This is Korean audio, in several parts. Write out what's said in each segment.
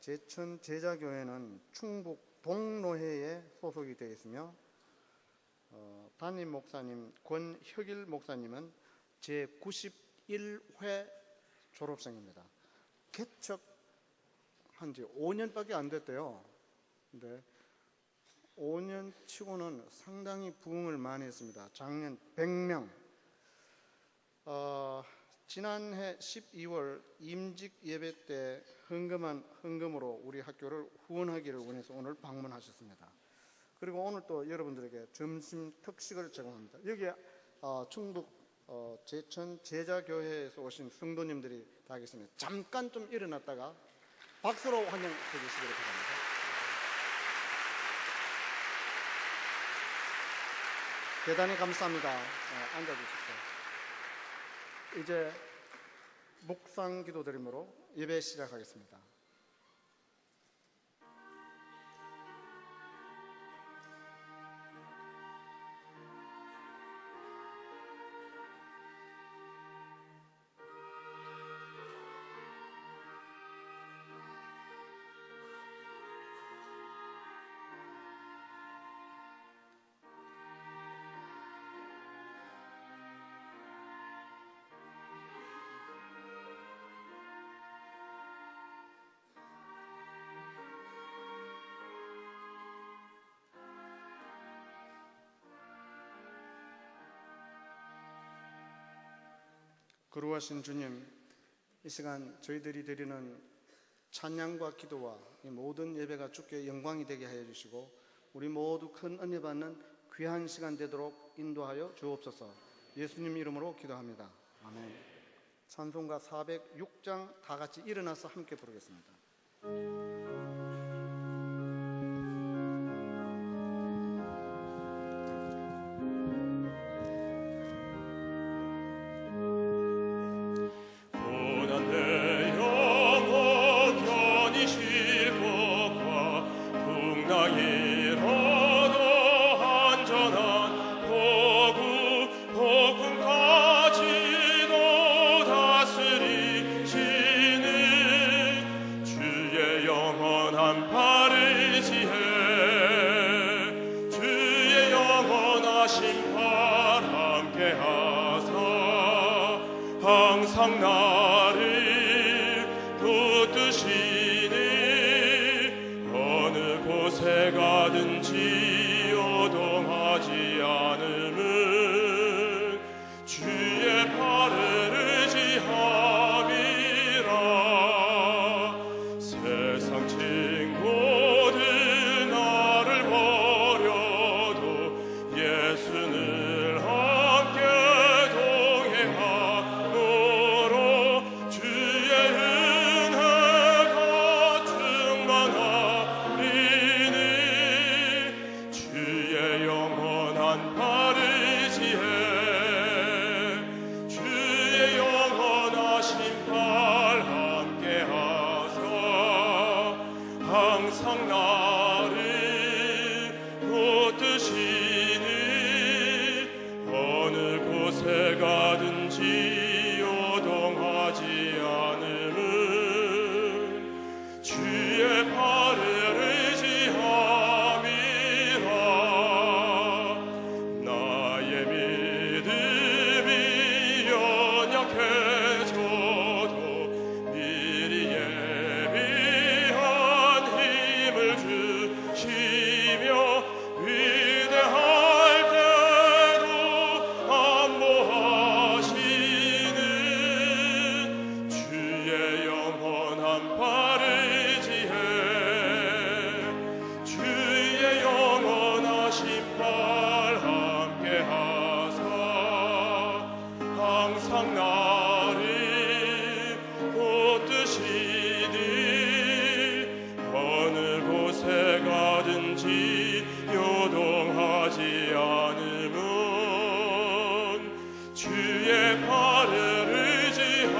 제천 제자교회는 충북 동로회에 소속이 되어 있으며 담임 목사님 권혁일 목사님은 제91회 졸업생입니다. 개척한 지 5년밖에 안 됐대요. 근데 5년 치고는 상당히 부흥을 많이 했습니다. 작년 100명, 지난해 12월 임직 예배 때 헌금한 헌금으로 우리 학교를 후원하기를 원해서 오늘 방문하셨습니다. 그리고 오늘 또 여러분들에게 점심 특식을 제공합니다. 여기에 충북 제천 제자교회에서 오신 성도님들이 다 계십니다. 잠깐 좀 일어났다가 박수로 환영해 주시기를 바랍니다. 대단히 감사합니다. 앉아주십시오. 이제 묵상 기도 드림으로 예배 시작하겠습니다. 거룩하신 주님, 이 시간 저희들이 드리는 찬양과 기도와 이 모든 예배가 주께 영광이 되게 하여 주시고 우리 모두 큰 은혜 받는 귀한 시간 되도록 인도하여 주옵소서. 예수님 이름으로 기도합니다. 아멘. 찬송가 406장 다 같이 일어나서 함께 부르겠습니다. 항상 나를 붙드시니 어느 곳에 가든지 요동하지 않음은 주의 팔을 의지함이라. 세상 친구들 나를 버려도 예수는 함께 항상 나를 붙드시니 어느 곳에 가든지 요동하지 않음은 주의 팔을 의지함이라. 나의 믿음이 연약해져도 미리 주시며 위대할 때도 안보하시는 주의 영원한 팔을 지해 주의 영원하신 팔 함께 하사 항상 나를 붙드시니 어느 곳에 가든지 요동하지 않음은 주의 팔을 의지함이라.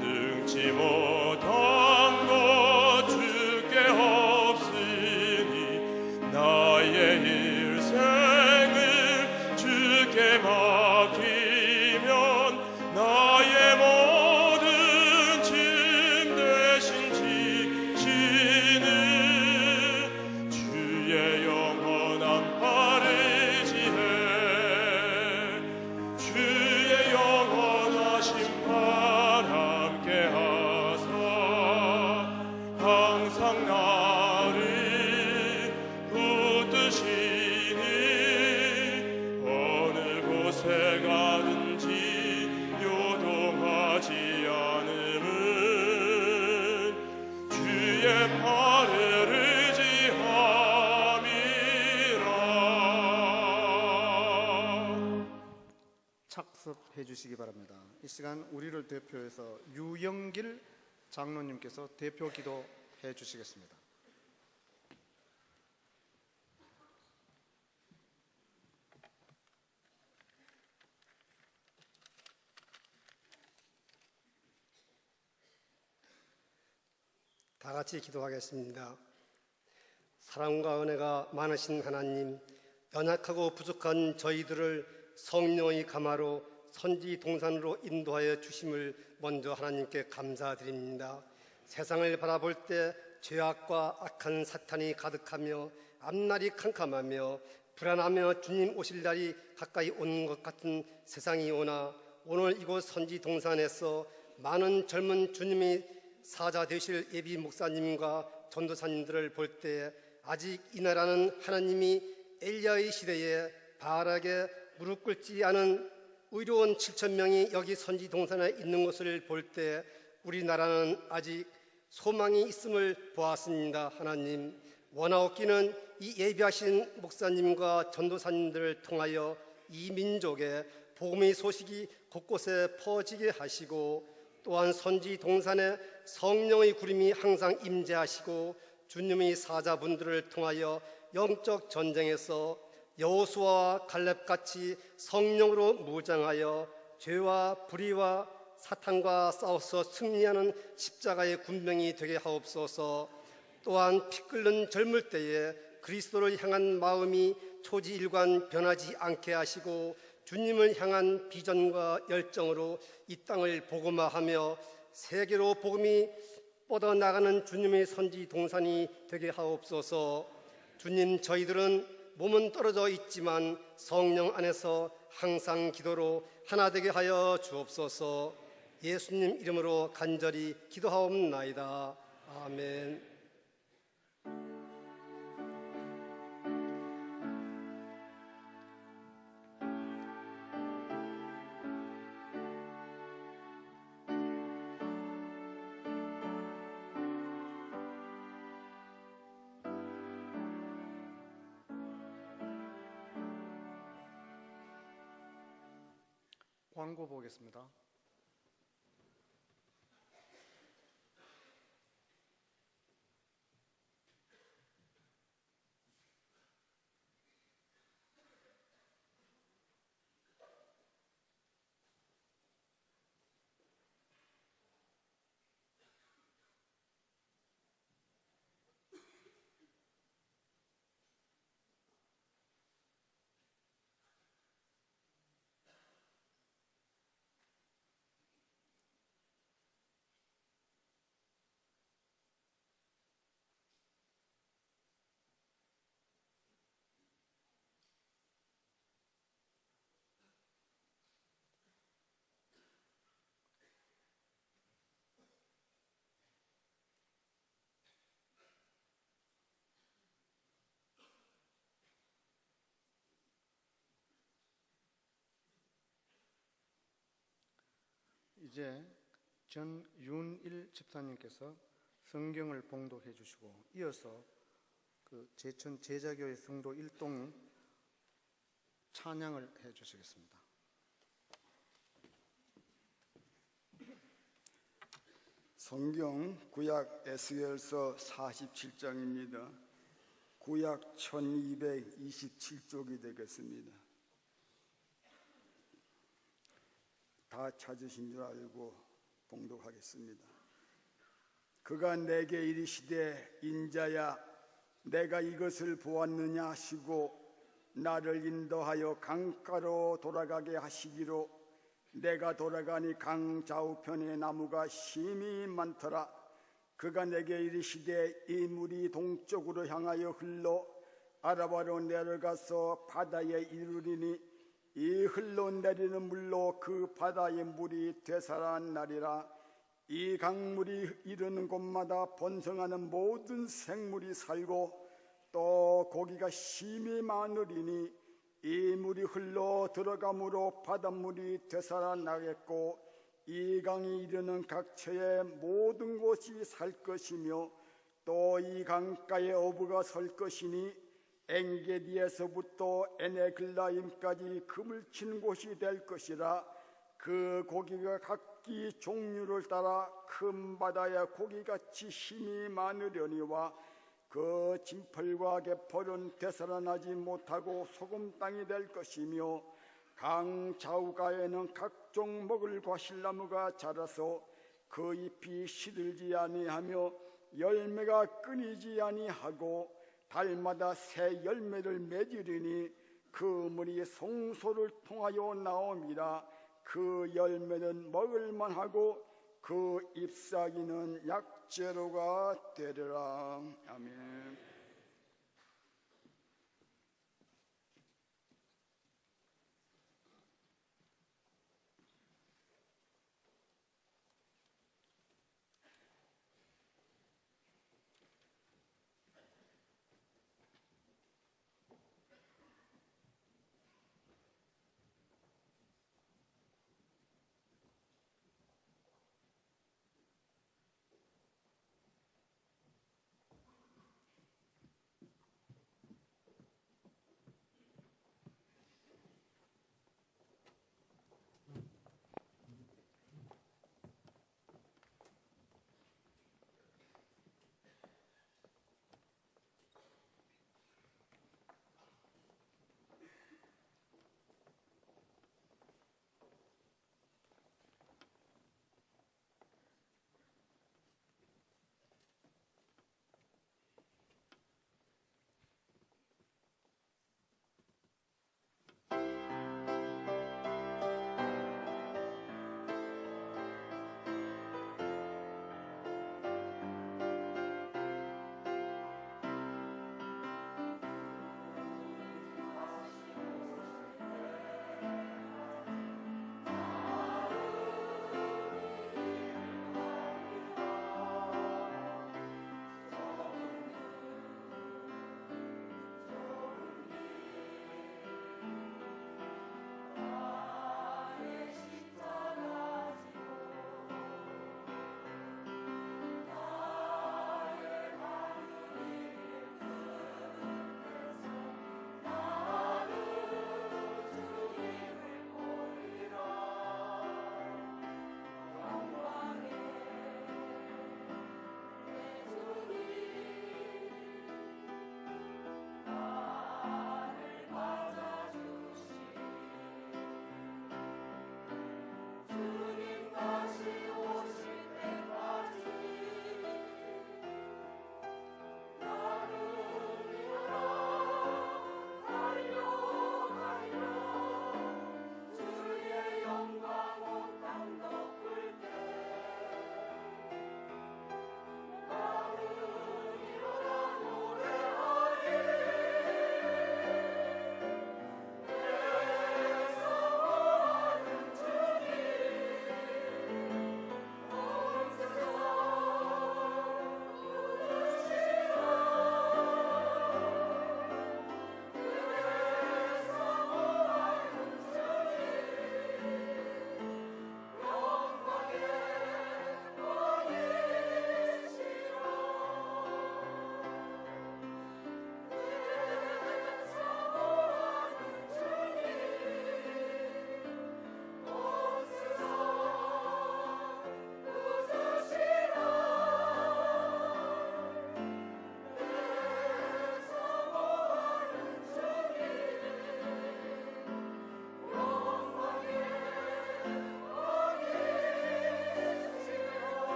능치 못한 것 주께 없으니 나의 일생을 주께 맡기면 나의 모든 새가든지 요동하지 않음은 주의 팔을 의지함이라. 착석해 주시기 바랍니다. 이 시간 우리를 대표해서 유영길 장로님께서 대표 기도해 주시겠습니다. 다 같이 기도하겠습니다. 사랑과 은혜가 많으신 하나님, 연약하고 부족한 저희들을 성령의 가마로 선지 동산으로 인도하여 주심을 먼저 하나님께 감사드립니다. 세상을 바라볼 때 죄악과 악한 사탄이 가득하며 앞날이 캄캄하며 불안하며 주님 오실 날이 가까이 오는 것 같은 세상이 오나 오늘 이곳 선지 동산에서 많은 젊은 주님의 사자 되실 예비 목사님과 전도사님들을 볼 때 아직 이 나라는 하나님이 엘리야의 시대에 바알에게 무릎 꿇지 않은 의로운 7,000명이 여기 선지 동산에 있는 것을 볼 때 우리나라는 아직 소망이 있음을 보았습니다. 하나님, 원하옵기는 이 예비하신 목사님과 전도사님들을 통하여 이 민족의 복음의 소식이 곳곳에 퍼지게 하시고 또한 선지 동산에 성령의 구름이 항상 임재하시고 주님의 사자분들을 통하여 영적 전쟁에서 여호수아와 갈렙같이 성령으로 무장하여 죄와 불의와 사탄과 싸워서 승리하는 십자가의 군병이 되게 하옵소서. 또한 피 끓는 젊을 때에 그리스도를 향한 마음이 초지일관 변하지 않게 하시고 주님을 향한 비전과 열정으로 이 땅을 복음화하며 세계로 복음이 뻗어나가는 주님의 선지 동산이 되게 하옵소서. 주님, 저희들은 몸은 떨어져 있지만 성령 안에서 항상 기도로 하나 되게 하여 주옵소서. 예수님 이름으로 간절히 기도하옵나이다. 아멘. 광고 보겠습니다. 이제 전윤일 집사님께서 성경을 봉독해 주시고 이어서 그 제천 제자교회 성도 일동이 찬양을 해 주시겠습니다. 성경 구약 에스겔서 47장입니다. 구약 1227쪽이 되겠습니다. 다 찾으신 줄 알고 봉독하겠습니다. 그가 내게 이르시되 인자야 내가 이것을 보았느냐 하시고 나를 인도하여 강가로 돌아가게 하시기로 내가 돌아가니 강 좌우편에 나무가 심히 많더라. 그가 내게 이르시되 이 물이 동쪽으로 향하여 흘러 아라바로 내려가서 바다에 이르리니 이 흘러내리는 물로 그 바다의 물이 되살아나리라. 이 강물이 이르는 곳마다 번성하는 모든 생물이 살고 또 고기가 심히 많으리니 이 물이 흘러 들어감으로 바닷물이 되살아나겠고 이 강이 이르는 각처의 모든 곳이 살 것이며 또 이 강가에 어부가 설 것이니 엥게디에서부터 에네글라임까지 금을 친 곳이 될 것이라. 그 고기가 각기 종류를 따라 큰 바다의 고기같이 힘이 많으려니와 그 진펄과 개펄은 되살아나지 못하고 소금 땅이 될 것이며 강 좌우가에는 각종 먹을 과실나무가 자라서 그 잎이 시들지 아니하며 열매가 끊이지 아니하고 달마다 새 열매를 맺으리니 그 물이 성소를 통하여 나옴이라. 그 열매는 먹을만하고 그 잎사귀는 약재로가 되리라. 아멘.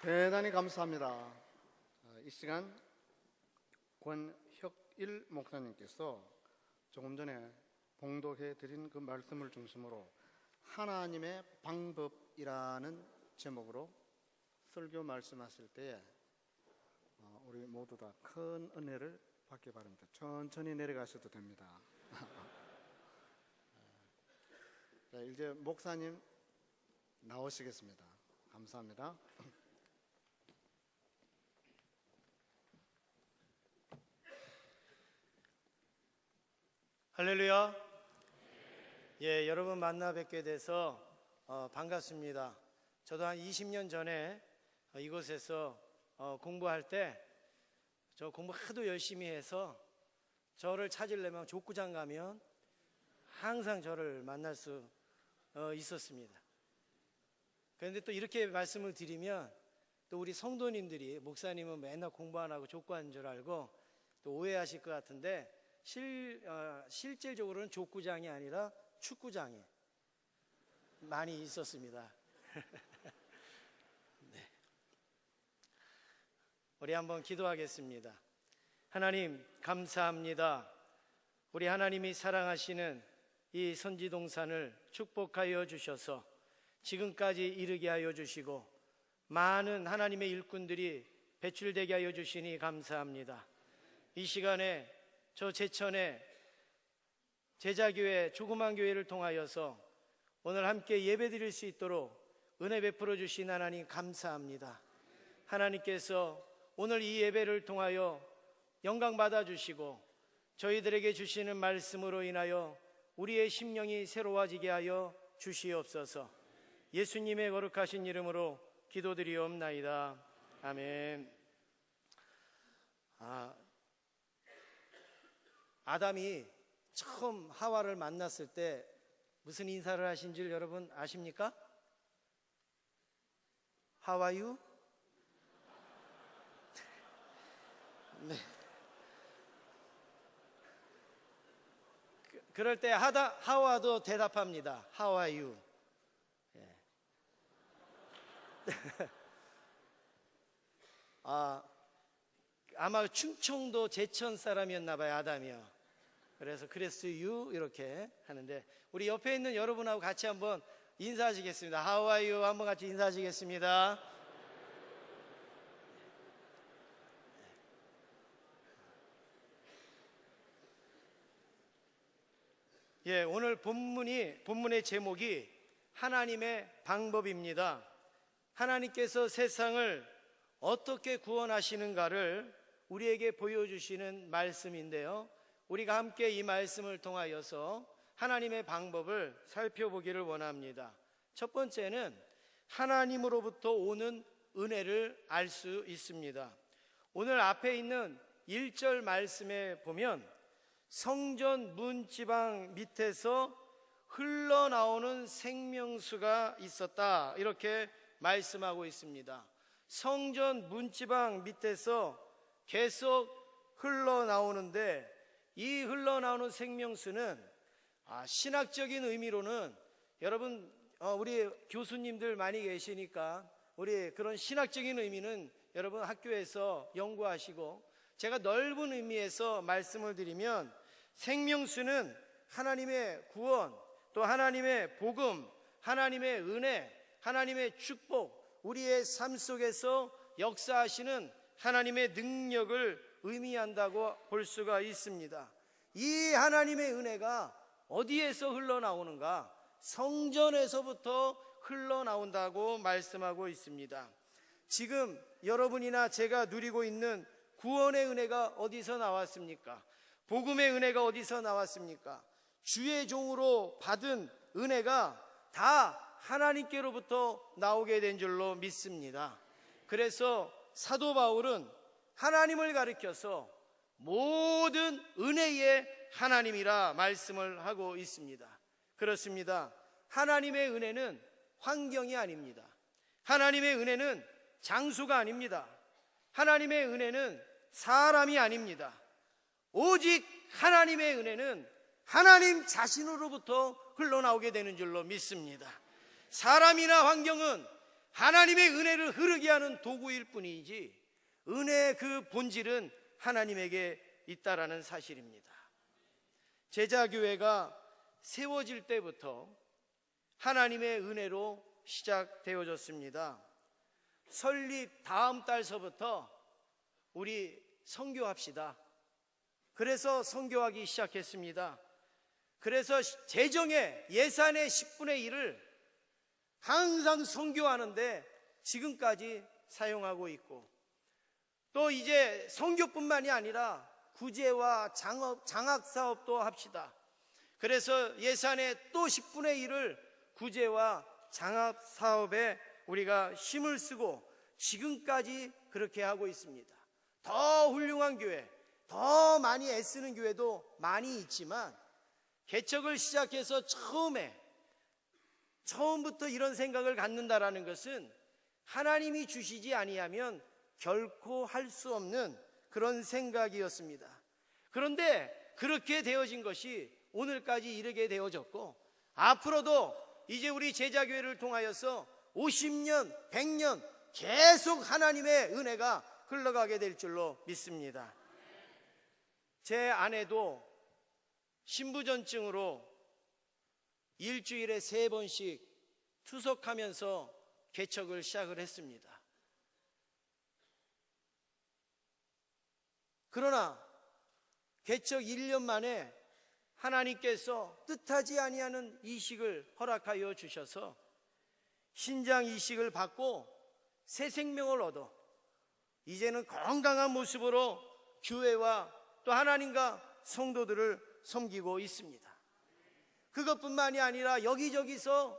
대단히 감사합니다. 이 시간 권혁일 목사님께서 조금 전에 봉독해 드린 그 말씀을 중심으로 하나님의 방법이라는 제목으로 설교 말씀하실 때에 우리 모두 다 큰 은혜를 받기 바랍니다. 천천히 내려가셔도 됩니다. 자, 이제 목사님 나오시겠습니다. 감사합니다. 할렐루야. 예, 여러분 만나 뵙게 돼서 반갑습니다. 저도 한 20년 전에 이곳에서 공부할 때 저 공부 하도 열심히 해서 저를 찾으려면 족구장 가면 항상 저를 만날 수 있었습니다. 그런데 또 이렇게 말씀을 드리면 또 우리 성도님들이 목사님은 맨날 공부 안 하고 족구하는 줄 알고 또 오해하실 것 같은데 실질적으로는 족구장이 아니라 축구장에 많이 있었습니다. 네. 우리 한번 기도하겠습니다. 하나님 감사합니다. 우리 하나님이 사랑하시는 이 선지동산을 축복하여 주셔서 지금까지 이르게 하여 주시고 많은 하나님의 일꾼들이 배출되게 하여 주시니 감사합니다. 이 시간에 저 제천의 제자교회 조그만 교회를 통하여서 오늘 함께 예배드릴 수 있도록 은혜 베풀어 주신 하나님 감사합니다. 하나님께서 오늘 이 예배를 통하여 영광 받아 주시고 저희들에게 주시는 말씀으로 인하여 우리의 심령이 새로워지게 하여 주시옵소서. 예수님의 거룩하신 이름으로 기도드리옵나이다. 아멘. 아담이 처음 하와를 만났을 때 무슨 인사를 하신 줄 여러분 아십니까? How are you? 네. 그럴 때 하와도 대답합니다. How are you? 예. 아마 충청도 제천 사람이었나 봐요, 아담이요. 그래서 그랬어요 이렇게 하는데 우리 옆에 있는 여러분하고 같이 한번 인사하시겠습니다. How are you? 한번 같이 인사하시겠습니다. 예, 오늘 본문의 제목이 하나님의 방법입니다. 하나님께서 세상을 어떻게 구원하시는가를 우리에게 보여주시는 말씀인데요. 우리가 함께 이 말씀을 통하여서 하나님의 방법을 살펴보기를 원합니다. 첫 번째는 하나님으로부터 오는 은혜를 알 수 있습니다. 오늘 앞에 있는 1절 말씀에 보면 성전 문지방 밑에서 흘러나오는 생명수가 있었다, 이렇게 말씀하고 있습니다. 성전 문지방 밑에서 계속 흘러나오는데 이 흘러나오는 생명수는 신학적인 의미로는 여러분 우리 교수님들 많이 계시니까 우리 그런 신학적인 의미는 여러분 학교에서 연구하시고 제가 넓은 의미에서 말씀을 드리면 생명수는 하나님의 구원, 또 하나님의 복음, 하나님의 은혜, 하나님의 축복, 우리의 삶 속에서 역사하시는 하나님의 능력을 의미한다고 볼 수가 있습니다. 이 하나님의 은혜가 어디에서 흘러나오는가? 성전에서부터 흘러나온다고 말씀하고 있습니다. 지금 여러분이나 제가 누리고 있는 구원의 은혜가 어디서 나왔습니까? 복음의 은혜가 어디서 나왔습니까? 주의 종으로 받은 은혜가 다 하나님께로부터 나오게 된 줄로 믿습니다. 그래서 사도 바울은 하나님을 가리켜서 모든 은혜의 하나님이라 말씀을 하고 있습니다. 그렇습니다. 하나님의 은혜는 환경이 아닙니다. 하나님의 은혜는 장소가 아닙니다. 하나님의 은혜는 사람이 아닙니다. 오직 하나님의 은혜는 하나님 자신으로부터 흘러나오게 되는 줄로 믿습니다. 사람이나 환경은 하나님의 은혜를 흐르게 하는 도구일 뿐이지 은혜의 그 본질은 하나님에게 있다라는 사실입니다. 제자교회가 세워질 때부터 하나님의 은혜로 시작되어졌습니다. 설립 다음 달서부터 우리 선교합시다. 그래서 선교하기 시작했습니다. 그래서 재정의 예산의 10분의 1을 항상 선교하는데 지금까지 사용하고 있고, 또 이제 선교뿐만이 아니라 구제와 장학 사업도 합시다. 그래서 예산의 또 10분의 1을 구제와 장학 사업에 우리가 힘을 쓰고 지금까지 그렇게 하고 있습니다. 더 훌륭한 교회, 더 많이 애쓰는 교회도 많이 있지만, 개척을 시작해서 처음부터 이런 생각을 갖는다라는 것은 하나님이 주시지 아니하면 결코 할 수 없는 그런 생각이었습니다. 그런데 그렇게 되어진 것이 오늘까지 이르게 되어졌고, 앞으로도 이제 우리 제자교회를 통하여서 50년, 100년 계속 하나님의 은혜가 흘러가게 될 줄로 믿습니다. 제 아내도 신부전증으로 일주일에 3번씩 투석하면서 개척을 시작을 했습니다. 그러나 개척 1년 만에 하나님께서 뜻하지 아니하는 이식을 허락하여 주셔서 신장 이식을 받고 새 생명을 얻어 이제는 건강한 모습으로 교회와 또 하나님과 성도들을 섬기고 있습니다. 그것뿐만이 아니라 여기저기서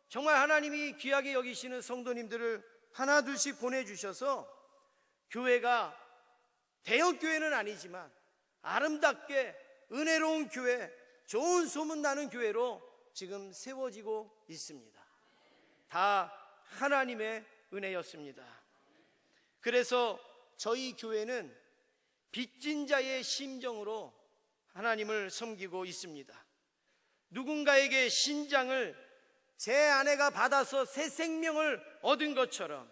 정말 하나님이 귀하게 여기시는 성도님들을 하나 둘씩 보내주셔서 교회가 대형교회는 아니지만 아름답게 은혜로운 교회, 좋은 소문나는 교회로 지금 세워지고 있습니다. 다 하나님의 은혜였습니다. 그래서 저희 교회는 빚진 자의 심정으로 하나님을 섬기고 있습니다. 누군가에게 신장을 제 아내가 받아서 새 생명을 얻은 것처럼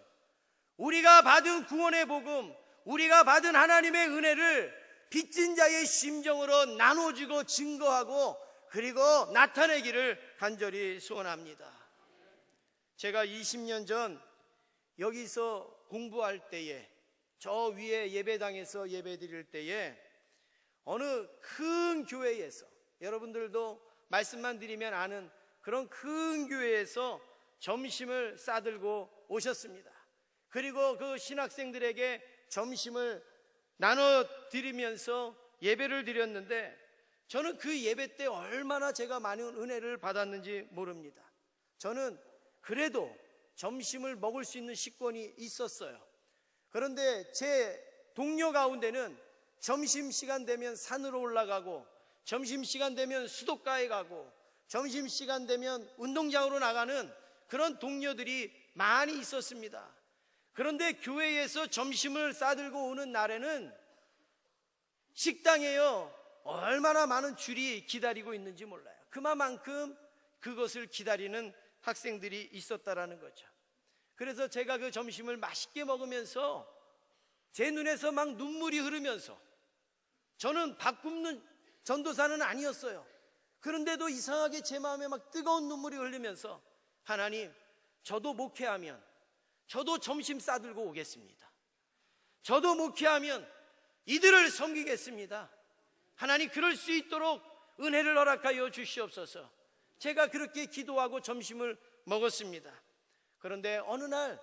우리가 받은 구원의 복음, 우리가 받은 하나님의 은혜를 빚진 자의 심정으로 나눠주고 증거하고 그리고 나타내기를 간절히 소원합니다. 제가 20년 전 여기서 공부할 때에, 저 위에 예배당에서 예배 드릴 때에 어느 큰 교회에서, 여러분들도 말씀만 드리면 아는 그런 큰 교회에서 점심을 싸들고 오셨습니다. 그리고 그 신학생들에게 점심을 나눠드리면서 예배를 드렸는데, 저는 그 예배 때 얼마나 제가 많은 은혜를 받았는지 모릅니다. 저는 그래도 점심을 먹을 수 있는 식권이 있었어요. 그런데 제 동료 가운데는 점심시간 되면 산으로 올라가고, 점심시간 되면 수도가에 가고, 점심시간 되면 운동장으로 나가는 그런 동료들이 많이 있었습니다. 그런데 교회에서 점심을 싸들고 오는 날에는 식당에요, 얼마나 많은 줄이 기다리고 있는지 몰라요. 그만큼 그것을 기다리는 학생들이 있었다라는 거죠. 그래서 제가 그 점심을 맛있게 먹으면서 제 눈에서 막 눈물이 흐르면서, 저는 밥 굽는 전도사는 아니었어요. 그런데도 이상하게 제 마음에 막 뜨거운 눈물이 흘리면서, 하나님, 저도 목회하면 저도 점심 싸들고 오겠습니다. 저도 목회하면 이들을 섬기겠습니다. 하나님, 그럴 수 있도록 은혜를 허락하여 주시옵소서. 제가 그렇게 기도하고 점심을 먹었습니다. 그런데 어느 날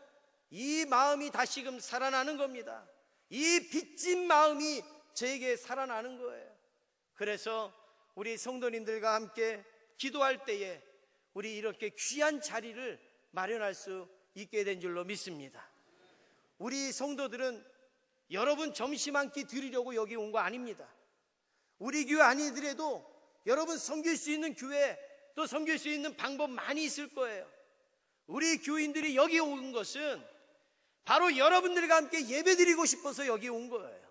이 마음이 다시금 살아나는 겁니다. 이 빚진 마음이 저에게 살아나는 거예요. 그래서 우리 성도님들과 함께 기도할 때에 우리 이렇게 귀한 자리를 마련할 수 있게 된 줄로 믿습니다. 우리 성도들은 여러분 점심 한 끼 드리려고 여기 온 거 아닙니다. 우리 교회 아니더라도 여러분 섬길 수 있는 교회, 또 섬길 수 있는 방법 많이 있을 거예요. 우리 교인들이 여기 온 것은 바로 여러분들과 함께 예배드리고 싶어서 여기 온 거예요.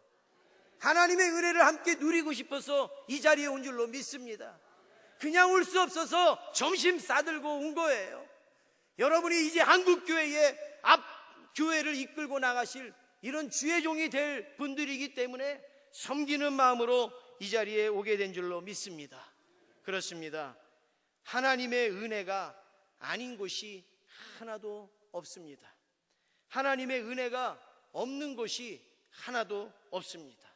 하나님의 은혜를 함께 누리고 싶어서 이 자리에 온 줄로 믿습니다. 그냥 올 수 없어서 점심 싸들고 온 거예요. 여러분이 이제 한국교회의 앞 교회를 이끌고 나가실 이런 주의 종이 될 분들이기 때문에 섬기는 마음으로 이 자리에 오게 된 줄로 믿습니다. 그렇습니다. 하나님의 은혜가 아닌 곳이 하나도 없습니다. 하나님의 은혜가 없는 곳이 하나도 없습니다.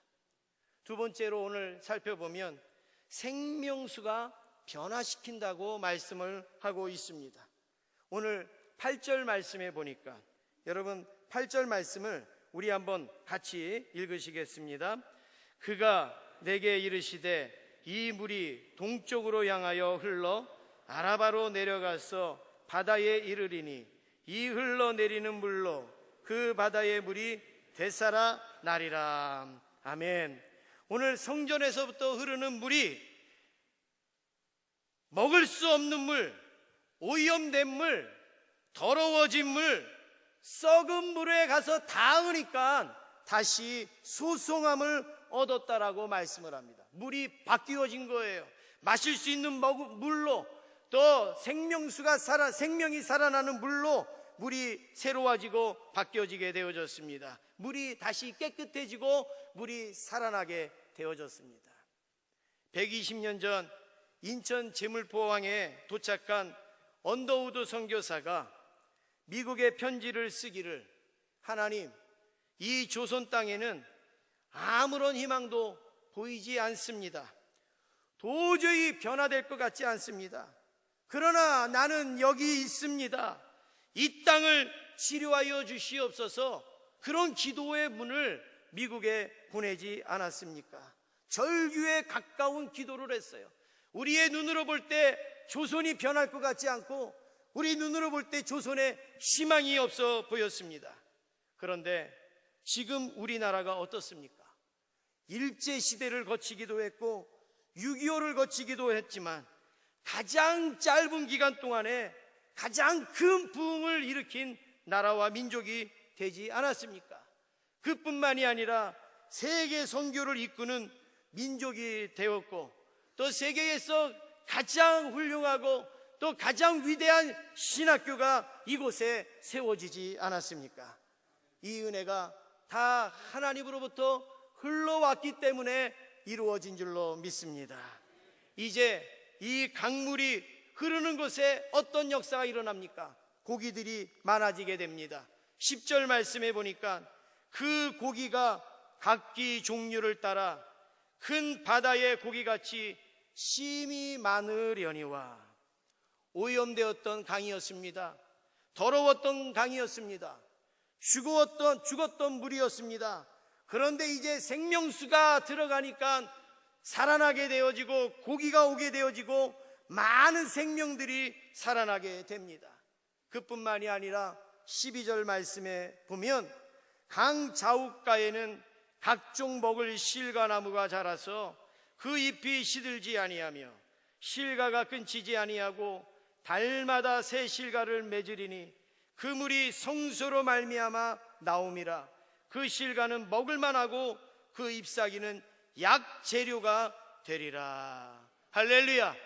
두 번째로 오늘 살펴보면 생명수가 변화시킨다고 말씀을 하고 있습니다. 오늘 8절 말씀에 보니까 여러분 8절 말씀을 우리 한번 같이 읽으시겠습니다. 그가 내게 이르시되 이 물이 동쪽으로 향하여 흘러 아라바로 내려가서 바다에 이르리니 이 흘러내리는 물로 그 바다의 물이 되살아 나리라. 아멘. 오늘 성전에서부터 흐르는 물이 먹을 수 없는 물, 오염된 물, 더러워진 물, 썩은 물에 가서 닿으니까 다시 소송함을 얻었다라고 말씀을 합니다. 물이 바뀌어진 거예요. 마실 수 있는 물로, 또 생명이 살아나는 물로 물이 새로워지고 바뀌어지게 되어졌습니다. 물이 다시 깨끗해지고 물이 살아나게 되어졌습니다. 120년 전 인천 제물포항에 도착한 언더우드 선교사가 미국에 편지를 쓰기를, 하나님, 이 조선 땅에는 아무런 희망도 보이지 않습니다. 도저히 변화될 것 같지 않습니다. 그러나 나는 여기 있습니다. 이 땅을 치료하여 주시옵소서. 그런 기도의 문을 미국에 보내지 않았습니까? 절규에 가까운 기도를 했어요. 우리의 눈으로 볼 때 조선이 변할 것 같지 않고, 우리 눈으로 볼 때 조선에 희망이 없어 보였습니다. 그런데 지금 우리나라가 어떻습니까? 일제시대를 거치기도 했고 6.25를 거치기도 했지만 가장 짧은 기간 동안에 가장 큰 부흥을 일으킨 나라와 민족이 되지 않았습니까? 그뿐만이 아니라 세계 선교를 이끄는 민족이 되었고, 또 세계에서 가장 훌륭하고 또 가장 위대한 신학교가 이곳에 세워지지 않았습니까? 이 은혜가 다 하나님으로부터 흘러왔기 때문에 이루어진 줄로 믿습니다. 이제 이 강물이 흐르는 곳에 어떤 역사가 일어납니까? 고기들이 많아지게 됩니다. 10절 말씀에 보니까 그 고기가 각기 종류를 따라 큰 바다의 고기같이 심이 많으려니와. 오염되었던 강이었습니다. 더러웠던 강이었습니다. 죽었던 물이었습니다. 그런데 이제 생명수가 들어가니까 살아나게 되어지고 고기가 오게 되어지고 많은 생명들이 살아나게 됩니다. 그뿐만이 아니라 12절 말씀에 보면 강 좌우가에는 각종 먹을 실과나무가 자라서 그 잎이 시들지 아니하며 실과가 끊기지 아니하고 달마다 새 실과를 맺으리니 그 물이 성소로 말미암아 나옴이라. 그 실과는 먹을만하고 그 잎사귀는 약 재료가 되리라. 할렐루야.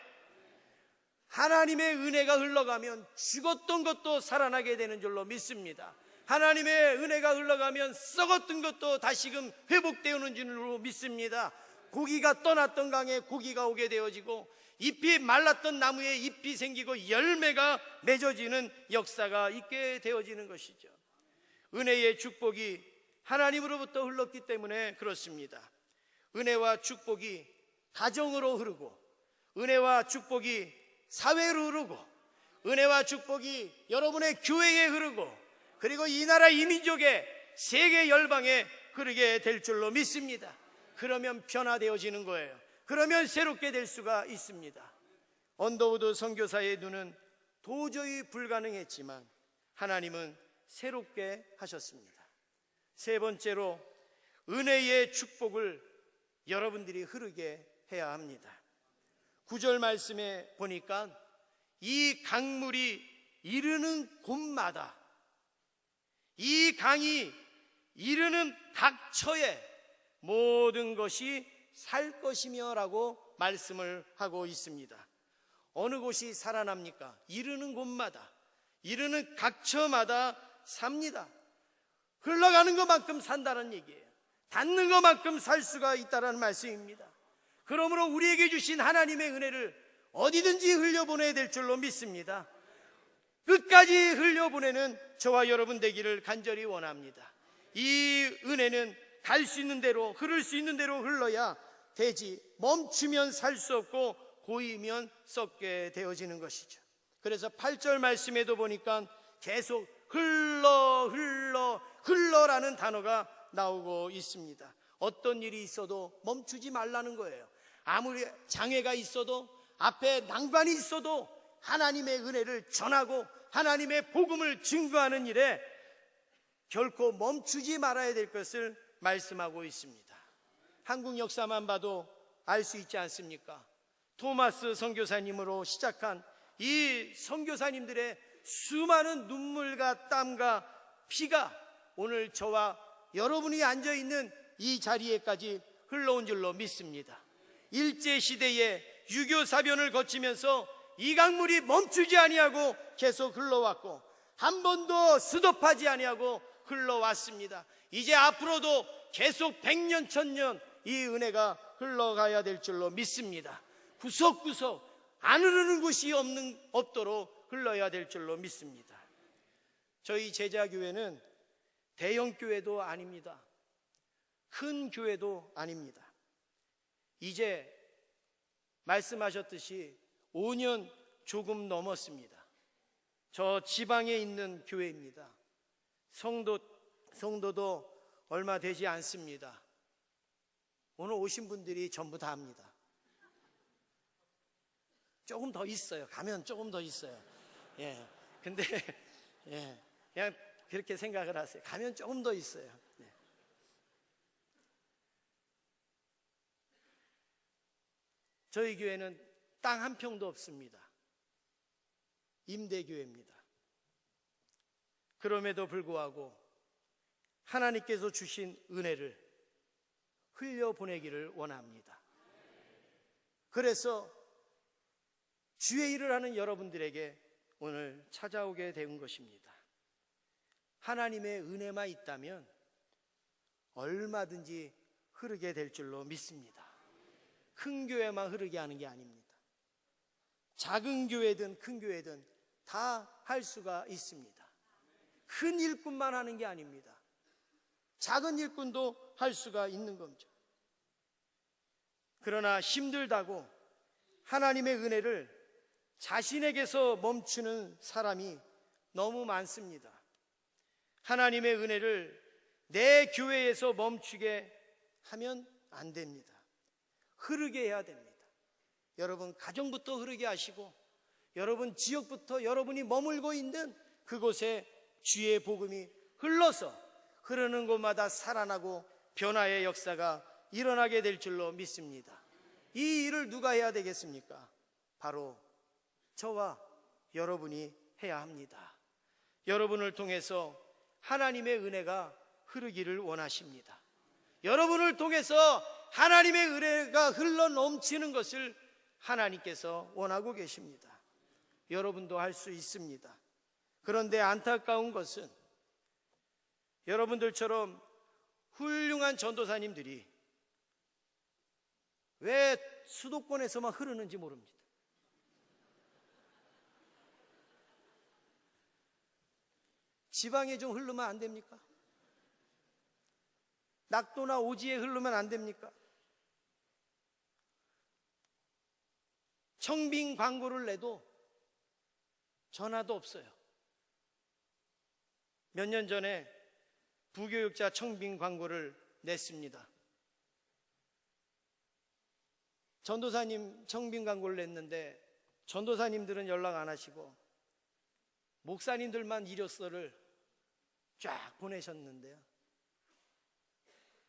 하나님의 은혜가 흘러가면 죽었던 것도 살아나게 되는 줄로 믿습니다. 하나님의 은혜가 흘러가면 썩었던 것도 다시금 회복되는 줄로 믿습니다. 고기가 떠났던 강에 고기가 오게 되어지고 잎이 말랐던 나무에 잎이 생기고 열매가 맺어지는 역사가 있게 되어지는 것이죠. 은혜의 축복이 하나님으로부터 흘렀기 때문에 그렇습니다. 은혜와 축복이 가정으로 흐르고, 은혜와 축복이 사회로 흐르고, 은혜와 축복이 여러분의 교회에 흐르고, 그리고 이 나라 이 민족의 세계 열방에 흐르게 될 줄로 믿습니다. 그러면 변화되어지는 거예요. 그러면 새롭게 될 수가 있습니다. 언더우드 선교사의 눈은 도저히 불가능했지만 하나님은 새롭게 하셨습니다. 세 번째로, 은혜의 축복을 여러분들이 흐르게 해야 합니다. 9절 말씀에 보니까 이 강물이 이르는 곳마다, 이 강이 이르는 각 처에 모든 것이 살 것이며 라고 말씀을 하고 있습니다. 어느 곳이 살아납니까? 이르는 곳마다, 이르는 각 처마다 삽니다. 흘러가는 것만큼 산다는 얘기예요. 닿는 것만큼 살 수가 있다는 말씀입니다. 그러므로 우리에게 주신 하나님의 은혜를 어디든지 흘려보내야 될 줄로 믿습니다. 끝까지 흘려보내는 저와 여러분 되기를 간절히 원합니다. 이 은혜는 갈 수 있는 대로, 흐를 수 있는 대로 흘러야 되지, 멈추면 살 수 없고 고이면 썩게 되어지는 것이죠. 그래서 8절 말씀에도 보니까 계속 흘러라는 단어가 나오고 있습니다. 어떤 일이 있어도 멈추지 말라는 거예요. 아무리 장애가 있어도, 앞에 난관이 있어도 하나님의 은혜를 전하고 하나님의 복음을 증거하는 일에 결코 멈추지 말아야 될 것을 말씀하고 있습니다. 한국 역사만 봐도 알 수 있지 않습니까? 토마스 선교사님으로 시작한 이 선교사님들의 수많은 눈물과 땀과 피가 오늘 저와 여러분이 앉아있는 이 자리에까지 흘러온 줄로 믿습니다. 일제시대에 유교사변을 거치면서 이 강물이 멈추지 아니하고 계속 흘러왔고 한 번도 스톱하지 아니하고 흘러왔습니다. 이제 앞으로도 계속 100년 1000년 이 은혜가 흘러가야 될 줄로 믿습니다. 구석구석 안 흐르는 곳이 없도록 흘러야 될 줄로 믿습니다. 저희 제자교회는 대형 교회도 아닙니다. 큰 교회도 아닙니다. 이제 말씀하셨듯이 5년 조금 넘었습니다. 저 지방에 있는 교회입니다. 성도도 얼마 되지 않습니다. 오늘 오신 분들이 전부 다 합니다. 조금 더 있어요. 가면 조금 더 있어요. 예. 근데 예. 그냥 그렇게 생각을 하세요. 가면 조금 더 있어요. 예. 저희 교회는 땅 한 평도 없습니다. 임대교회입니다. 그럼에도 불구하고 하나님께서 주신 은혜를 흘려보내기를 원합니다. 그래서 주의 일을 하는 여러분들에게 오늘 찾아오게 된 것입니다. 하나님의 은혜만 있다면 얼마든지 흐르게 될 줄로 믿습니다. 큰 교회만 흐르게 하는 게 아닙니다. 작은 교회든 큰 교회든 다 할 수가 있습니다. 큰 일꾼만 하는 게 아닙니다. 작은 일꾼도 할 수가 있는 겁니다. 그러나 힘들다고 하나님의 은혜를 자신에게서 멈추는 사람이 너무 많습니다. 하나님의 은혜를 내 교회에서 멈추게 하면 안 됩니다. 흐르게 해야 됩니다. 여러분 가정부터 흐르게 하시고 여러분 지역부터 여러분이 머물고 있는 그곳에 주의 복음이 흘러서 흐르는 곳마다 살아나고 변화의 역사가 일어나게 될 줄로 믿습니다. 이 일을 누가 해야 되겠습니까? 바로 저와 여러분이 해야 합니다. 여러분을 통해서 하나님의 은혜가 흐르기를 원하십니다. 여러분을 통해서 하나님의 은혜가 흘러 넘치는 것을 하나님께서 원하고 계십니다. 여러분도 할 수 있습니다. 그런데 안타까운 것은 여러분들처럼 훌륭한 전도사님들이 왜 수도권에서만 흐르는지 모릅니다. 지방에 좀 흐르면 안 됩니까? 낙도나 오지에 흐르면 안 됩니까? 청빙 광고를 내도 전화도 없어요. 몇 년 전에 부교육자 청빙 광고를 냈습니다. 전도사님 청빙 광고를 냈는데 전도사님들은 연락 안 하시고 목사님들만 이력서를 쫙 보내셨는데요.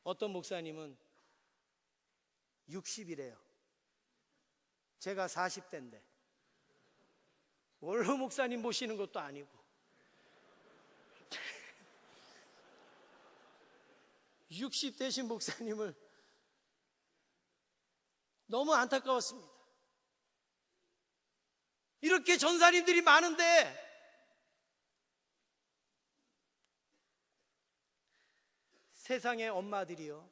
어떤 목사님은 60이래요. 제가 40대인데 원로 목사님 모시는 것도 아니고 (60) 되신 목사님을 너무 안타까웠습니다. 이렇게 전사님들이 많은데 세상의 엄마들이요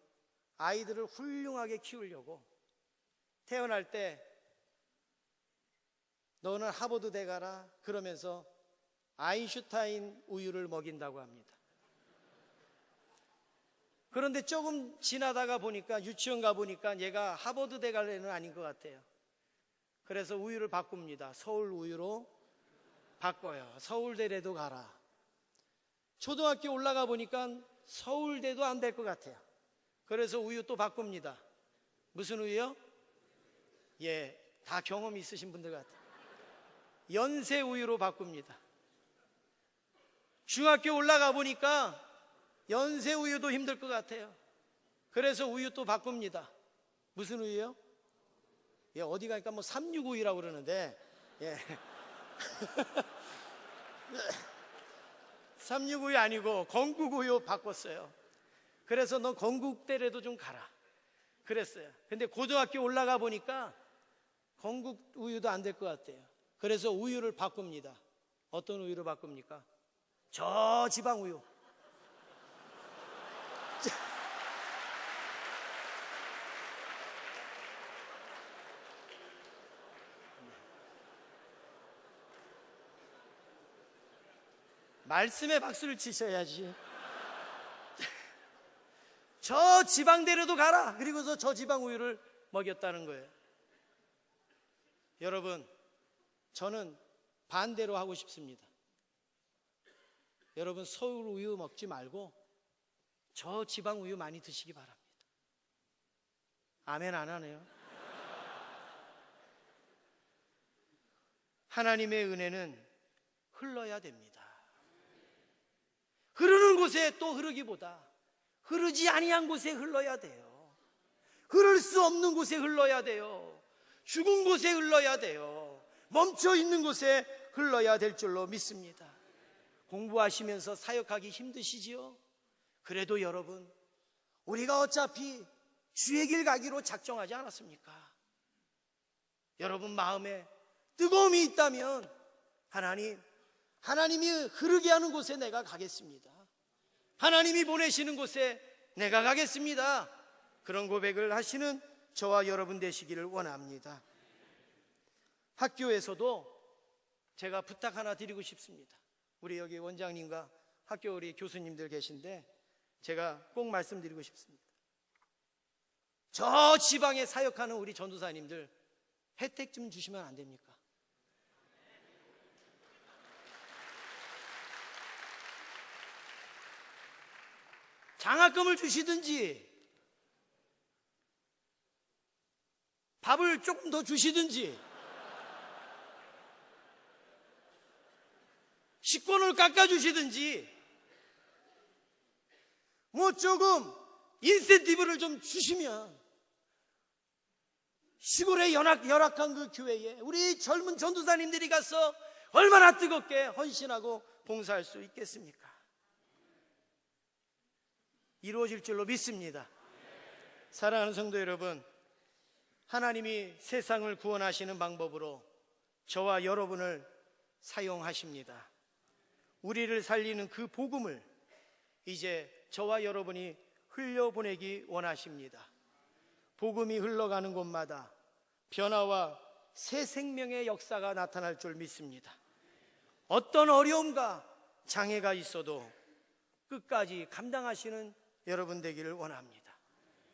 아이들을 훌륭하게 키우려고 태어날 때 너는 하버드대 가라 그러면서 아인슈타인 우유를 먹인다고 합니다. 그런데 조금 지나다가 보니까 유치원 가보니까 얘가 하버드대 갈 애는 아닌 것 같아요. 그래서 우유를 바꿉니다. 서울 우유로 바꿔요. 서울대라도 가라. 초등학교 올라가 보니까 서울대도 안 될 것 같아요. 그래서 우유 또 바꿉니다. 무슨 우유요? 예, 다 경험 있으신 분들 같아요. 연세 우유로 바꿉니다. 중학교 올라가 보니까 연세 우유도 힘들 것 같아요. 그래서 우유 또 바꿉니다. 무슨 우유요? 예, 어디 가니까 뭐 365유라고 그러는데, 예. 365유 아니고 건국우유 바꿨어요. 그래서 너 건국대라도 좀 가라 그랬어요. 근데 고등학교 올라가 보니까 건국우유도 안 될 것 같아요. 그래서 우유를 바꿉니다. 어떤 우유로 바꿉니까? 저지방우유. 말씀에 박수를 치셔야지. 저 지방대로도 가라. 그리고서 저 지방 우유를 먹였다는 거예요. 여러분, 저는 반대로 하고 싶습니다. 여러분, 서울 우유 먹지 말고 저 지방 우유 많이 드시기 바랍니다. 아멘 안 하네요. 하나님의 은혜는 흘러야 됩니다. 흐르는 곳에 또 흐르기보다 흐르지 아니한 곳에 흘러야 돼요. 흐를 수 없는 곳에 흘러야 돼요. 죽은 곳에 흘러야 돼요. 멈춰 있는 곳에 흘러야 될 줄로 믿습니다. 공부하시면서 사역하기 힘드시지요? 그래도 여러분, 우리가 어차피 주의 길 가기로 작정하지 않았습니까? 여러분 마음에 뜨거움이 있다면 하나님이 흐르게 하는 곳에 내가 가겠습니다. 하나님이 보내시는 곳에 내가 가겠습니다. 그런 고백을 하시는 저와 여러분 되시기를 원합니다. 학교에서도 제가 부탁 하나 드리고 싶습니다. 우리 여기 원장님과 학교 우리 교수님들 계신데 제가 꼭 말씀드리고 싶습니다. 저 지방에 사역하는 우리 전도사님들 혜택 좀 주시면 안 됩니까? 장학금을 주시든지 밥을 조금 더 주시든지 식권을 깎아주시든지 뭐 조금 인센티브를 좀 주시면 시골의 열악한 그 교회에 우리 젊은 전도사님들이 가서 얼마나 뜨겁게 헌신하고 봉사할 수 있겠습니까? 이루어질 줄로 믿습니다. 사랑하는 성도 여러분, 하나님이 세상을 구원하시는 방법으로 저와 여러분을 사용하십니다. 우리를 살리는 그 복음을 이제 저와 여러분이 흘려보내기 원하십니다. 복음이 흘러가는 곳마다 변화와 새 생명의 역사가 나타날 줄 믿습니다. 어떤 어려움과 장애가 있어도 끝까지 감당하시는 여러분 되기를 원합니다.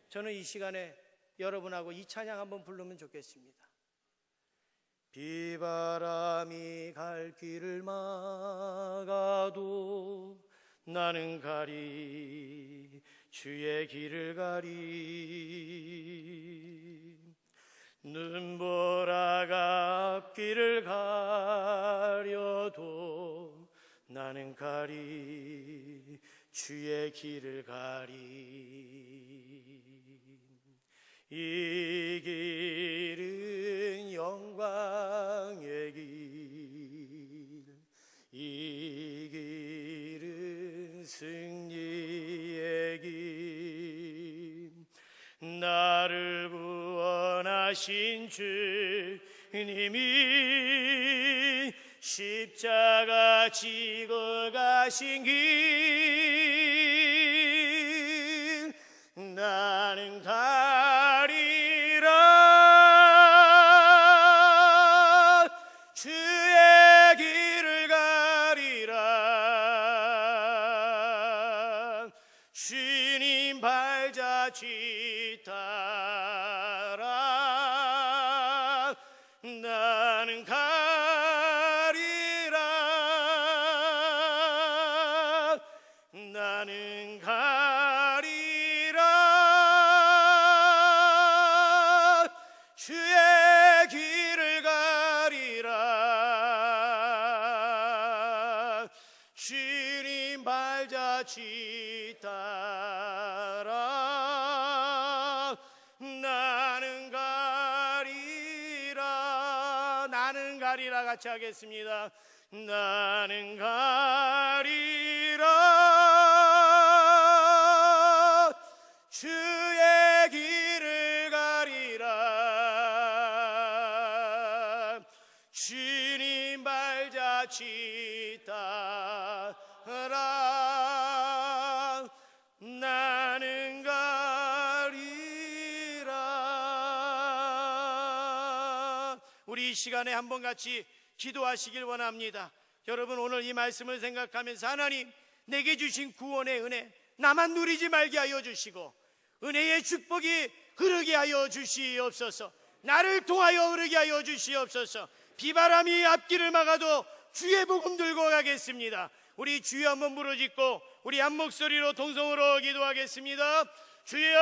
저는 이 시간에 여러분하고 이 찬양 한번 부르면 좋겠습니다. 비바람이 갈 길을 막아도 나는 가리 주의 길을 가리 눈보라가 앞길을 가려도 나는 가리 주의 길을 가리 이 길은 영광의 길 이 길은 승리의 길 나를 구원하신 주님이 십자가 지고 가신 길 나는 가리라 주의 길을 가리라 주님 발자취 따라 주님 발자취 따라 나는 가리라. 나는 가리라. 같이 하겠습니다. 나는 가리라. 주의 길을 가리라. 주님 발자취 따라 나는 가리라. 우리 이 시간에 한번 같이 기도하시길 원합니다. 여러분, 오늘 이 말씀을 생각하면서 하나님, 내게 주신 구원의 은혜 나만 누리지 말게 하여 주시고 은혜의 축복이 흐르게 하여 주시옵소서. 나를 통하여 흐르게 하여 주시옵소서. 비바람이 앞길을 막아도 주의 복음 들고 가겠습니다. 우리 주여 한번 부르짖고 우리 한 목소리로 동성으로 기도하겠습니다. 주여!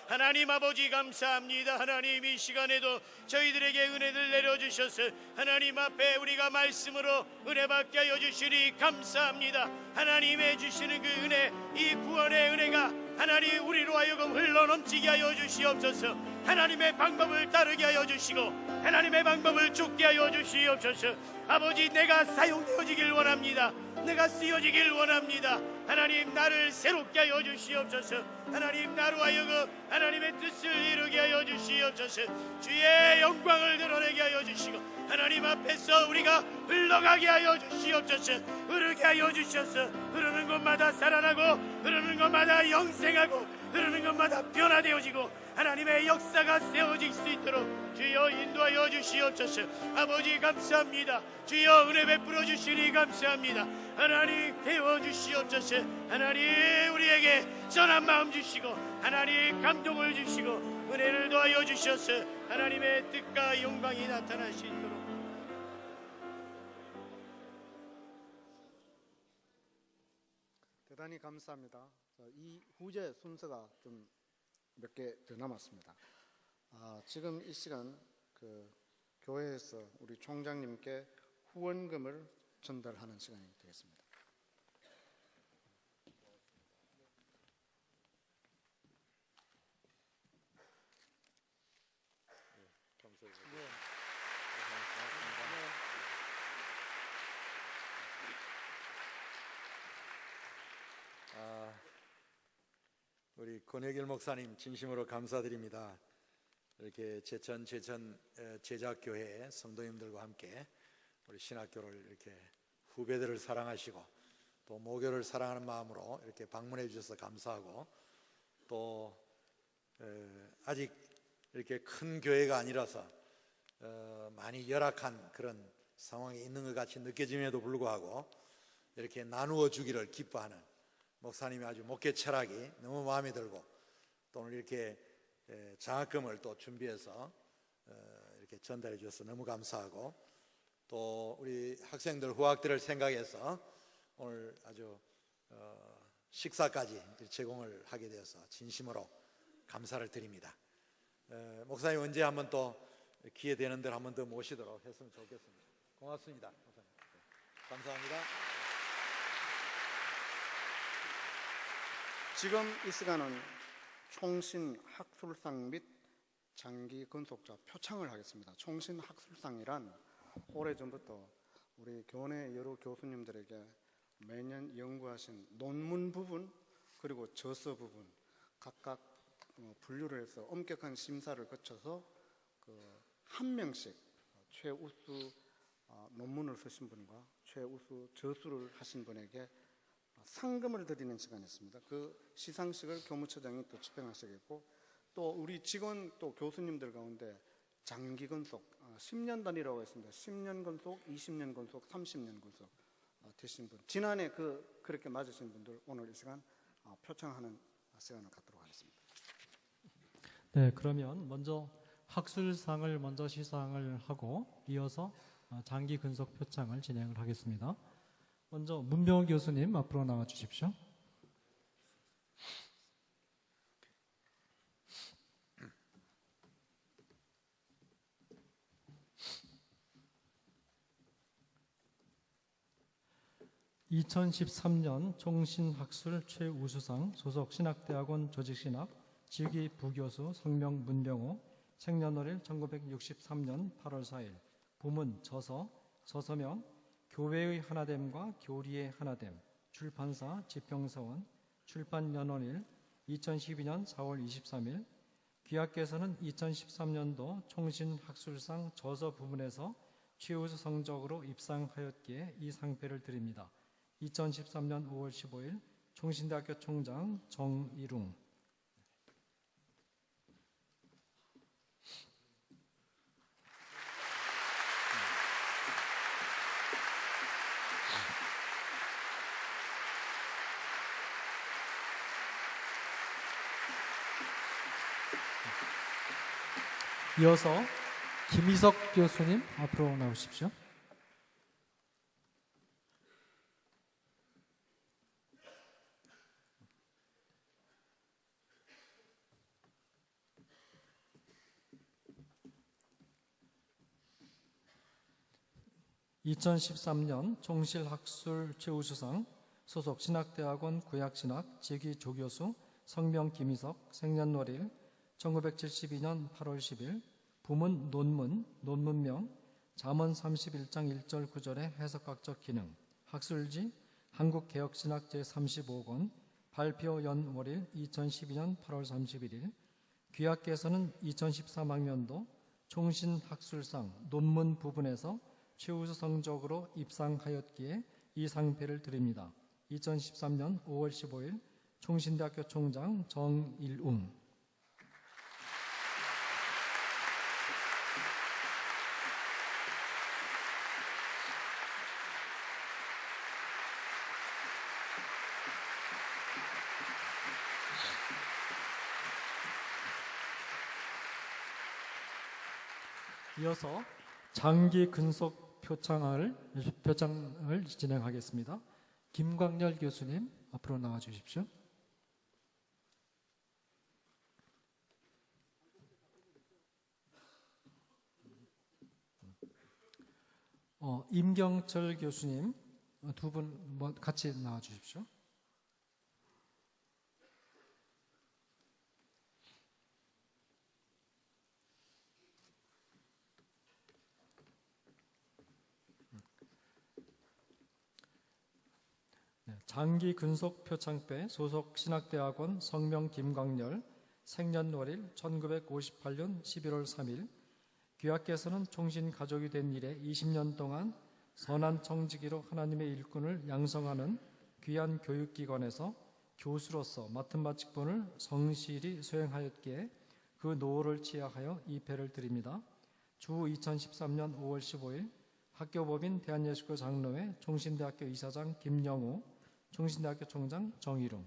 하나님 아버지 감사합니다. 하나님, 이 시간에도 저희들에게 은혜를 내려주셔서 하나님 앞에 우리가 말씀으로 은혜 받게 하여 주시니 감사합니다. 하나님의 주시는 그 은혜, 이 구원의 은혜가 하나님 우리로 하여금 흘러넘치게 하여 주시옵소서. 하나님의 방법을 따르게 하여 주시고 하나님의 방법을 쫓게 하여 주시옵소서. 아버지, 내가 사용되어지길 원합니다. 내가 쓰여지길 원합니다. 하나님, 나를 새롭게 하여 주시옵소서. 하나님, 나로 하여금 하나님의 뜻을 이루게 하여 주시옵소서. 주의 영광을 드러내게 하여 주시고 하나님 앞에서 우리가 흘러가게 하여 주시옵소서. 흐르게 하여 주셔서 흐르는 곳마다 살아나고 흐르는 곳마다 영생하고 흐르는 곳마다 변화되어지고 하나님의 역사가 세워질 수 있도록 주여 인도하여 주시옵소서. 아버지 감사합니다. 주여 은혜 베풀어 주시니 감사합니다. 하나님 태워주시옵소서. 하나님 우리에게 선한 마음 주시고 하나님 감동을 주시고 은혜를 더하여 주셔서 하나님의 뜻과 영광이 나타날 수 있도록. 대단히 감사합니다. 이 후제 순서가 좀 몇 개 더 남았습니다. 지금 이 시간 교회에서 우리 총장님께 후원금을 전달하는 시간이 되겠습니다. 우리 권혁일 목사님 진심으로 감사드립니다. 이렇게 제천 제자교회 성도님들과 함께 우리 신학교를 이렇게 후배들을 사랑하시고 또 모교를 사랑하는 마음으로 이렇게 방문해 주셔서 감사하고 또 아직 이렇게 큰 교회가 아니라서 많이 열악한 그런 상황이 있는 것 같이 느껴짐에도 불구하고 이렇게 나누어 주기를 기뻐하는 목사님이 아주 목회 철학이 너무 마음에 들고 또 오늘 이렇게 장학금을 또 준비해서 이렇게 전달해 주셔서 너무 감사하고 또 우리 학생들 후학들을 생각해서 오늘 아주 식사까지 제공을 하게 되어서 진심으로 감사를 드립니다. 목사님 언제 한번 또 기회 되는 대로 한번 더 모시도록 했으면 좋겠습니다. 고맙습니다. 목사님. 감사합니다. 지금 이 시간은 총신학술상 및 장기근속자 표창을 하겠습니다. 총신학술상이란 오래전부터 우리 교내 여러 교수님들에게 매년 연구하신 논문 부분 그리고 저서 부분 각각 분류를 해서 엄격한 심사를 거쳐서 한 명씩 최우수 논문을 쓰신 분과 최우수 저수를 하신 분에게 상금을 드리는 시간이었습니다. 그 시상식을 교무처장이 또 집행하시겠고 또 우리 직원 또 교수님들 가운데 장기 근속 10년 단위라고 했습니다. 10년 근속, 20년 근속, 30년 근속 되신 분 지난해 그렇게 맞으신 분들 오늘 이 시간 표창하는 시간을 갖도록 하겠습니다. 네, 그러면 먼저 학술상을 먼저 시상을 하고 이어서 장기 근속 표창을 진행을 하겠습니다. 먼저 문병호 교수님 앞으로 나와 주십시오. 2013년 총신학술 최우수상 소속 신학대학원 조직신학 직위 부교수 성명 문병호 생년월일 1963년 8월 4일 부문 저서 서서명 교회의 하나됨과 교리의 하나됨 출판사 지평서원 출판연원일 2012년 4월 23일 귀하께서는 2013년도 총신학술상 저서 부문에서 최우수 성적으로 입상하였기에 이 상패를 드립니다. 2013년 5월 15일 총신대학교 총장 정일웅. 이어서 김희석 교수님 앞으로 나오십시오. (2013년) 총실학술 최우수상 소속 신학대학원 구약신학 직위 조교수 성명 김희석 생년월일 1972년 8월 10일 부문 논문 논문명 잠언 31장 1절 9절의 해석학적 기능 학술지 한국개혁신학 제35권 발표 연월일 2012년 8월 31일 귀하께서는 2013학년도 총신학술상 논문 부분에서 최우수 성적으로 입상하였기에 이 상패를 드립니다. 2013년 5월 15일 총신대학교 총장 정일웅. 이어서 장기 근속 표창을 진행하겠습니다. 김광렬 교수님 앞으로 나와 주십시오. 임경철 교수님 두 분 같이 나와 주십시오. 장기 근속 표창패 소속 신학대학원 성명 김광렬 생년월일 1958년 11월 3일 귀하께서는 총신 가족이 된 이래 20년 동안 선한 청지기로 하나님의 일꾼을 양성하는 귀한 교육기관에서 교수로서 맡은 바 직분을 성실히 수행하였기에 그 노후를 치하하여 이 패를 드립니다. 주 2013년 5월 15일 학교법인 대한예수교 장로회 총신대학교 이사장 김영우 총신대학교 총장 정일웅.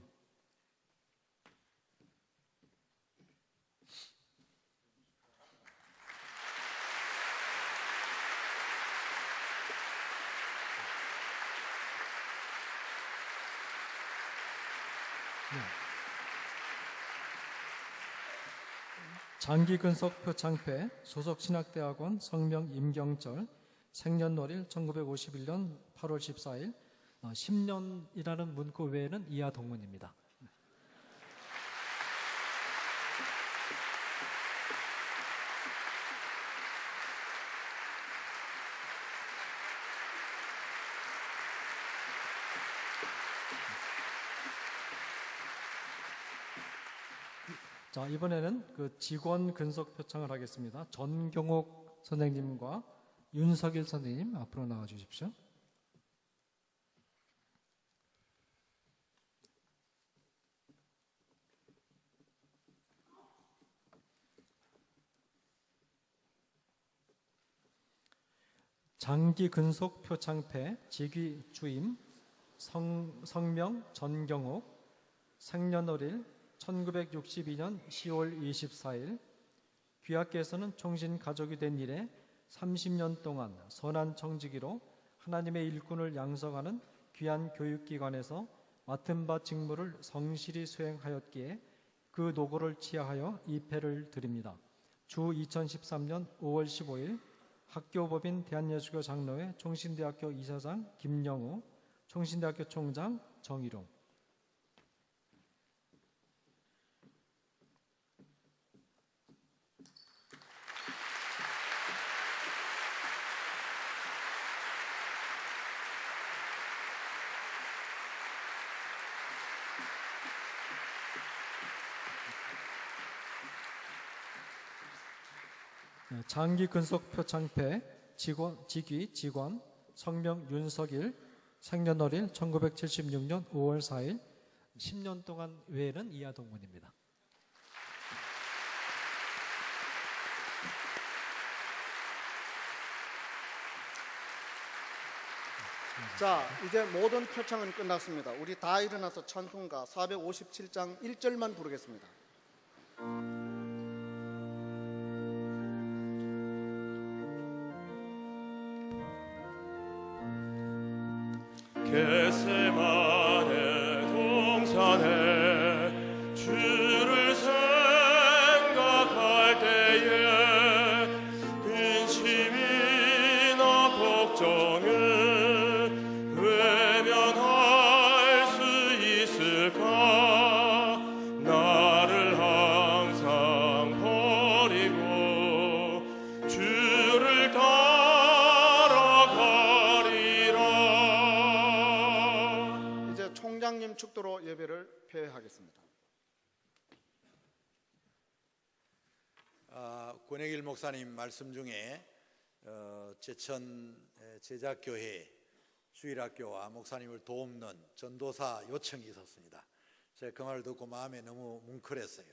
장기 근속 표창패 소속 신학대학원 성명 임경철 생년월일 1951년 8월 14일 10년이라는 문구 외에는 이하 동문입니다. 자, 이번에는 그 직원 근속 표창을 하겠습니다. 전경옥 선생님과 윤석일 선생님 앞으로 나와 주십시오. 장기 근속 표창패 직위 주임 성명 전경옥 생년월일 1962년 10월 24일 귀하께서는 총신 가족이 된 이래 30년 동안 선한 청지기로 하나님의 일꾼을 양성하는 귀한 교육기관에서 맡은 바 직무를 성실히 수행하였기에 그 노고를 치하하여 이 패를 드립니다. 주 2013년 5월 15일 학교법인 대한예수교 장로회 총신대학교 이사장 김영우 성신대학교 총장 정일용. 장기 근속 표창패 직위 직원 성명 윤석일 생년월일 1976년 5월 4일 10년 동안 외에는 이하 동문입니다. 자, 이제 모든 표창은 끝났습니다. 우리 다 일어나서 찬송가 457장 1절만 부르겠습니다. 겟세마네 동산에 주를 생각할 때에 근심이나 걱정을 외면할 수 있을까? 나를 항상 버리고 주를 따라가리라. 이제 총장님 축도로 예배를 폐회하겠습니다. 권혜길 목사님 말씀 중에 제천 제자교회 주일학교와 목사님을 돕는 전도사 요청이 있었습니다. 제가 그 말을 듣고 마음에 너무 뭉클했어요.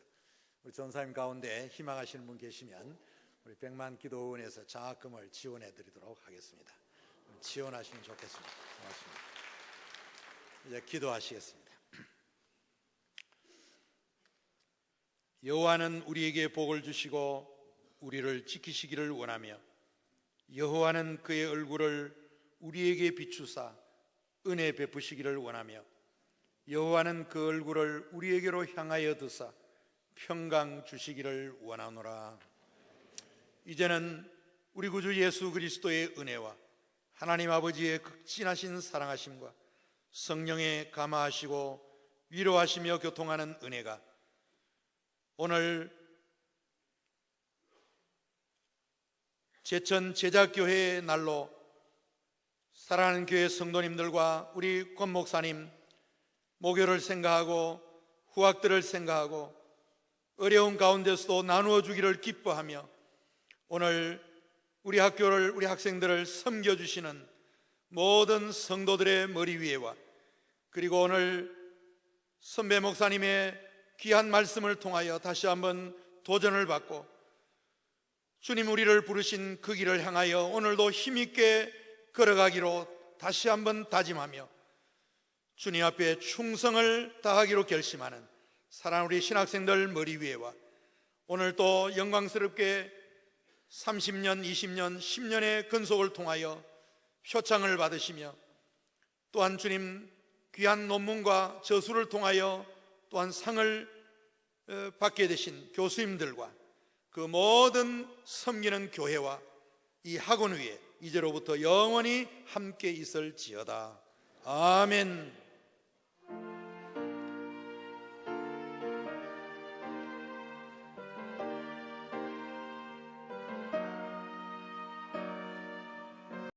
우리 전사님 가운데 희망하시는 분 계시면 우리 백만 기도원에서 장학금을 지원해 드리도록 하겠습니다. 지원하시면 좋겠습니다. 고맙습니다. 이제 기도하시겠습니다. 여호와는 우리에게 복을 주시고 우리를 지키시기를 원하며 여호와는 그의 얼굴을 우리에게 비추사 은혜 베푸시기를 원하며 여호와는 그 얼굴을 우리에게로 향하여 드사 평강 주시기를 원하노라. 이제는 우리 구주 예수 그리스도의 은혜와 하나님 아버지의 극진하신 사랑하심과 성령의 감화하시고 위로하시며 교통하는 은혜가 오늘 제천 제자교회의 날로 사랑하는 교회 성도님들과 우리 권 목사님 모교를 생각하고 후학들을 생각하고 어려운 가운데서도 나누어 주기를 기뻐하며 오늘 우리 학교를 우리 학생들을 섬겨주시는 모든 성도들의 머리 위에와 그리고 오늘 선배 목사님의 귀한 말씀을 통하여 다시 한번 도전을 받고 주님 우리를 부르신 그 길을 향하여 오늘도 힘있게 걸어가기로 다시 한번 다짐하며 주님 앞에 충성을 다하기로 결심하는 사랑하는 우리 신학생들 머리 위에와 오늘 또 영광스럽게 30년, 20년, 10년의 근속을 통하여 표창을 받으시며 또한 주님 귀한 논문과 저수를 통하여 또한 상을 받게 되신 교수님들과 그 모든 섬기는 교회와 이 학원 위에 이제로부터 영원히 함께 있을지어다. 아멘.